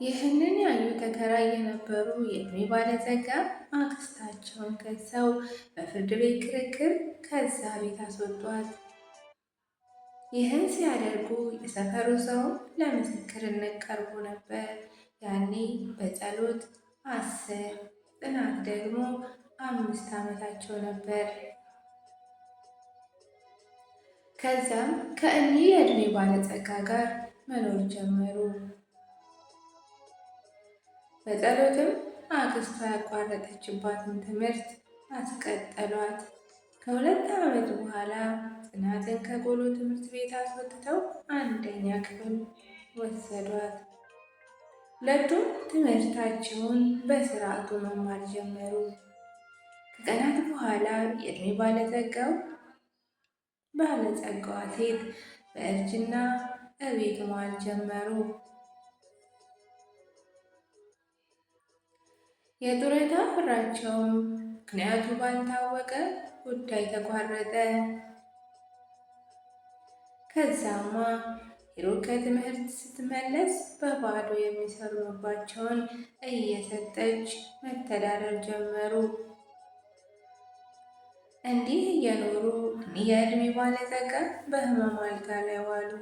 ይህንን ያዩ ተከራይ የነበሩ የዕድሜ ባለጸጋ አክስታቸውን ከሰው በፍርድ ቤት ክርክር ከዛ ቤት አስወጧት። ይህን ሲያደርጉ የሰፈሩ ሰው ለምስክርነት ቀርቦ ነበር። ያኔ በጸሎት 10 ጽናት ደግሞ 5 ዓመታቸው ነበር። ከዛም ከእኒህ የዕድሜ ባለጸጋ ጋር መኖር ጀመሩ። በጸሎትም አክስቷ ያቋረጠችባትን ትምህርት አስቀጠሏት። ከ2 ዓመት በኋላ ጽናትን ከቆሎ ትምህርት ቤት አስወጥተው 1ኛ ክፍል ወሰዷት። ሁለቱም ትምህርታቸውን በስርዓቱ መማር ጀመሩ። ከቀናት በኋላ የዕድሜ ባለጸጋዋ ሴት በእርጅና እቤት መዋል ጀመሩ። የጡረታ ብራቸውም ምክንያቱ ባልታወቀ ጉዳይ ተቋረጠ። ከዛማ ሂሩት ከትምህርት ስትመለስ በባዶ የሚሰሩ ምግባቸውን እየሰጠች መተዳደር ጀመሩ። እንዲህ እየኖሩ የዕድሜ ባለጸጋ በህመም አልጋ ላይ ዋሉ።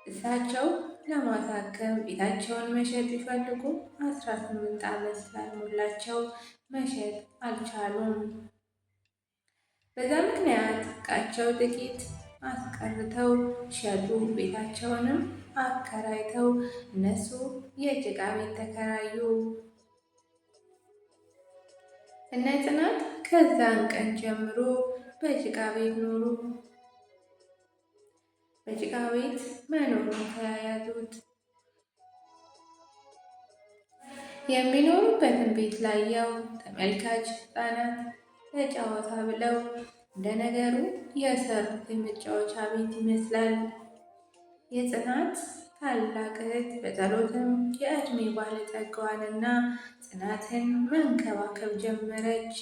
እሳቸው ለማሳከም ቤታቸውን መሸጥ ቢፈልጉ 18 ዓመት ስላልሞላቸው መሸጥ አልቻሉም። በዛ ምክንያት ዕቃቸው ጥቂት አስቀርተው ሸጡ። ቤታቸውንም አከራይተው እነሱ የጭቃ ቤት ተከራዩ። እነ ጽናት ከዛን ቀን ጀምሮ በጭቃ ቤት ኖሩ። በጭቃ ቤት መኖሩን ተያያዙት። የሚኖሩበትን ቤት ላየው ተመልካች ሕፃናት ለጨዋታ ብለው እንደ ነገሩ የሰሩት የመጫወቻ ቤት ይመስላል። የጽናት ታላቅ እህት በጸሎትም የዕድሜ ባለጸጋዋንና ጽናትን መንከባከብ ጀመረች።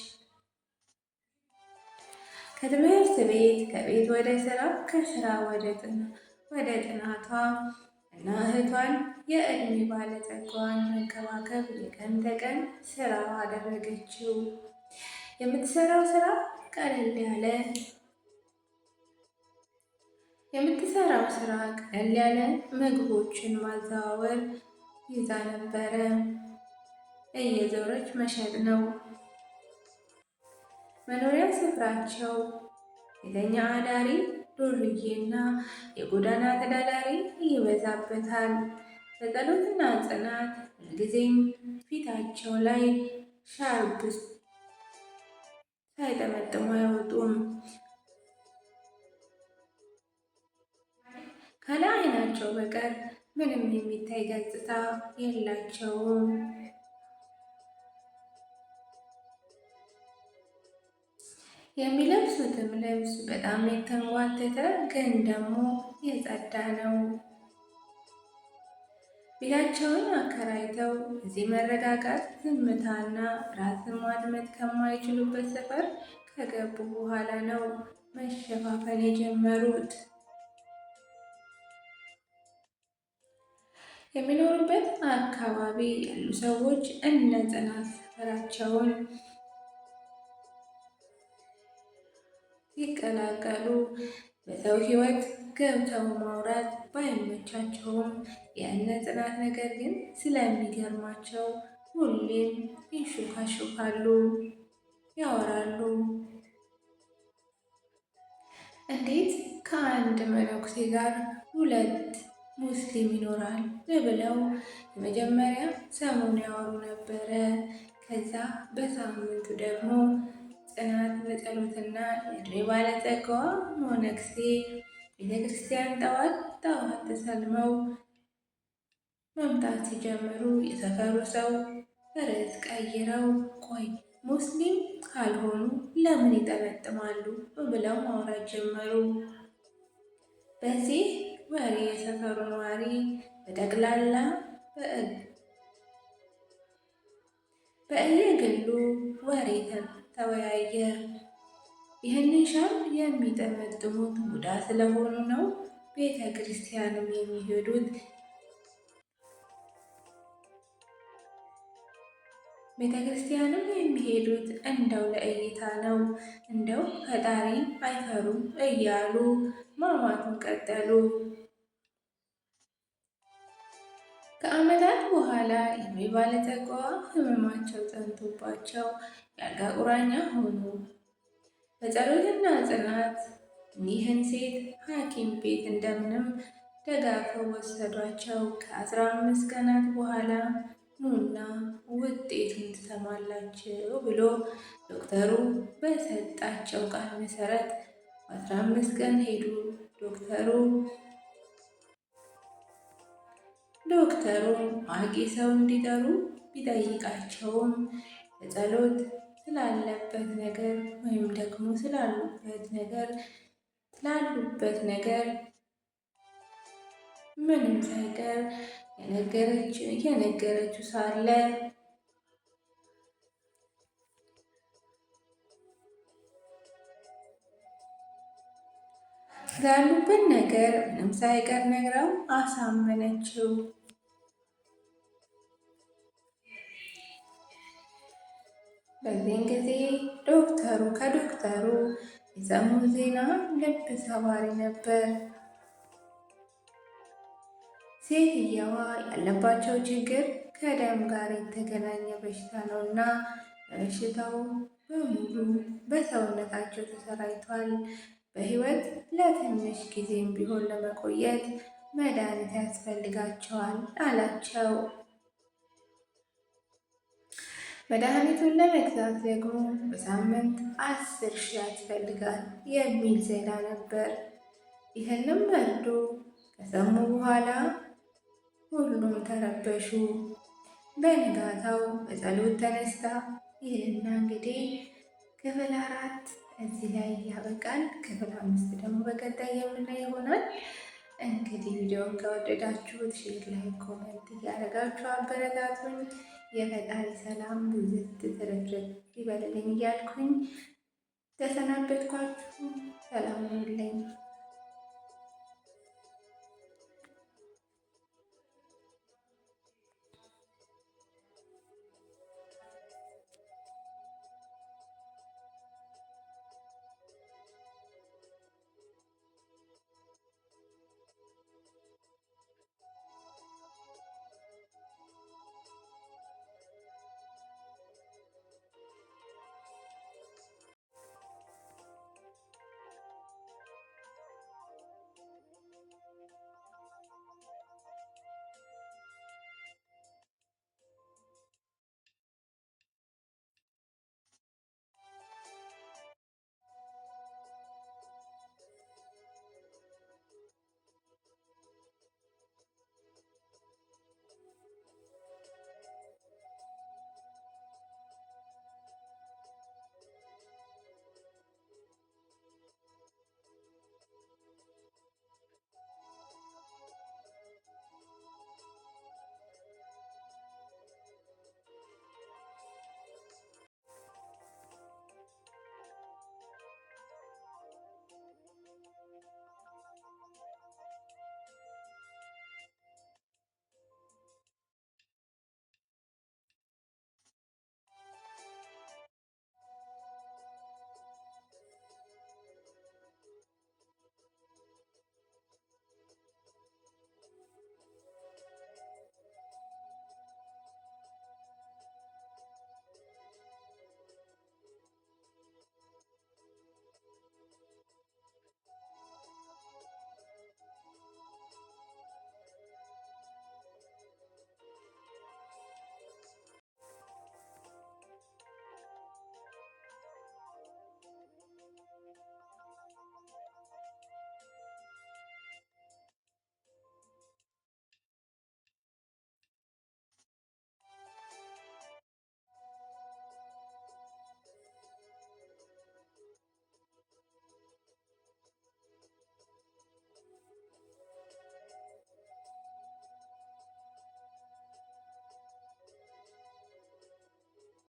ከትምህርት ቤት፣ ከቤት ወደ ስራ፣ ከስራ ወደ ጥናቷ እና እህቷን የዕድሜ ባለጸጋዋን መንከባከብ የቀን ተቀን ስራዋ አደረገችው። የምትሰራው ስራ ቀለል ያለ ምግቦችን ማዘዋወር ይዛ ነበረ። እየዞረች መሸጥ ነው። መኖሪያ ስፍራቸው ሴተኛ አዳሪ፣ ዱርዬና የጎዳና ተዳዳሪ ይበዛበታል። በጸሎትና ጽናት ሁልጊዜም ፊታቸው ላይ ሻርፕ ሳይጠመጥሙ አይወጡም። ካለ ዓይናቸው በቀር ምንም የሚታይ ገጽታ የላቸውም። የሚለብሱትም ልብስ በጣም የተንጓተተ ግን ደግሞ የጸዳ ነው። ቤታቸውን አከራይተው እዚህ መረጋጋት፣ ዝምታና ራስን ማድመጥ ከማይችሉበት ሰፈር ከገቡ በኋላ ነው መሸፋፈን የጀመሩት። የሚኖሩበት አካባቢ ያሉ ሰዎች እነ ጽናት ሰፈራቸውን ሲቀላቀሉ በሰው ሕይወት ገብተው ማውራት ባይመቻቸውም የእነ ጽናት ነገር ግን ስለሚገርማቸው ሁሌም ይሹካሹካሉ፣ ያወራሉ። እንዴት ከአንድ መነኩሴ ጋር 2 ሙስሊም ይኖራል ብለው የመጀመሪያ ሰሞን ያወሩ ነበረ። ከዛ በሳምንቱ ደግሞ ጽናት በጸሎትና የዕድሜ ባለጸጋዋ መነኩሴ ቤተክርስቲያን ጠዋት ተሰልመው መምጣት ሲጀምሩ የሰፈሩ ሰው ርዕስ ቀይረው ቆይ ሙስሊም ካልሆኑ ለምን ይጠመጥማሉ ብለው ማውራት ጀመሩ። በዚህ ወሬ የሰፈሩ ነዋሪ በጠቅላላ በየግሉ ወሬ ተወያየ። ይህንን ሻርፕ የሚጠመጥሙት ቡዳ ስለሆኑ ነው ቤተ ክርስቲያንም የሚሄዱት ቤተ ክርስቲያንም የሚሄዱት እንደው ለእይታ ነው፣ እንደው ፈጣሪ አይፈሩም እያሉ ማማቱን ቀጠሉ። ከዓመታት በኋላ የሜ ባለጸጋዋ ሕመማቸው ጸንቶባቸው የአልጋ ቁራኛ ሆኑ። በጸሎትና ጽናት እኒህን ሴት ሐኪም ቤት እንደምንም ደጋግፈው ወሰዷቸው። ከ15 ቀናት በኋላ ኑና ውጤቱን ትሰማላችሁ ብሎ ዶክተሩ በሰጣቸው ቃል መሰረት በ15 ቀን ሄዱ። ዶክተሩ አዋቂ ሰው እንዲጠሩ ቢጠይቃቸውም በጸሎት ስላለበት ነገር ወይም ደግሞ ስላሉበት ነገር ምንም ሳይቀር የነገረችው ሳለ ስላሉበት ነገር ምንም ሳይቀር ነግረው አሳመነችው። በዚህን ጊዜ ከዶክተሩ የሰሙት ዜና ልብ ሰባሪ ነበር። ሴትየዋ ያለባቸው ችግር ከደም ጋር የተገናኘ በሽታ ነው እና በሽታው በሙሉ በሰውነታቸው ተሰራጭቷል። በሕይወት ለትንሽ ጊዜም ቢሆን ለመቆየት መድኃኒት ያስፈልጋቸዋል አላቸው። መድኃኒቱን ለመግዛት ደግሞ በሳምንት 10,000 ያስፈልጋል የሚል ዜና ነበር። ይህንም መርዶ ከሰሙ በኋላ ሁሉም ተረበሹ። በንጋታው በጸሎት ተነስታ ይህና እንግዲህ ክፍል 4 እዚህ ላይ ያበቃል። ክፍል 5 ደግሞ በቀጣይ የምናይ ይሆናል። እንግዲህ ቪዲዮውን ከወደዳችሁት ሼር ላይ ኮመንት እያደረጋችሁ አበረታቱኝ። የፈጣሪ ሰላም ብዝት ትርፍርፍ ይበልልኝ እያልኩኝ ተሰናበትኳችሁ። ሰላም ሁኑልኝ።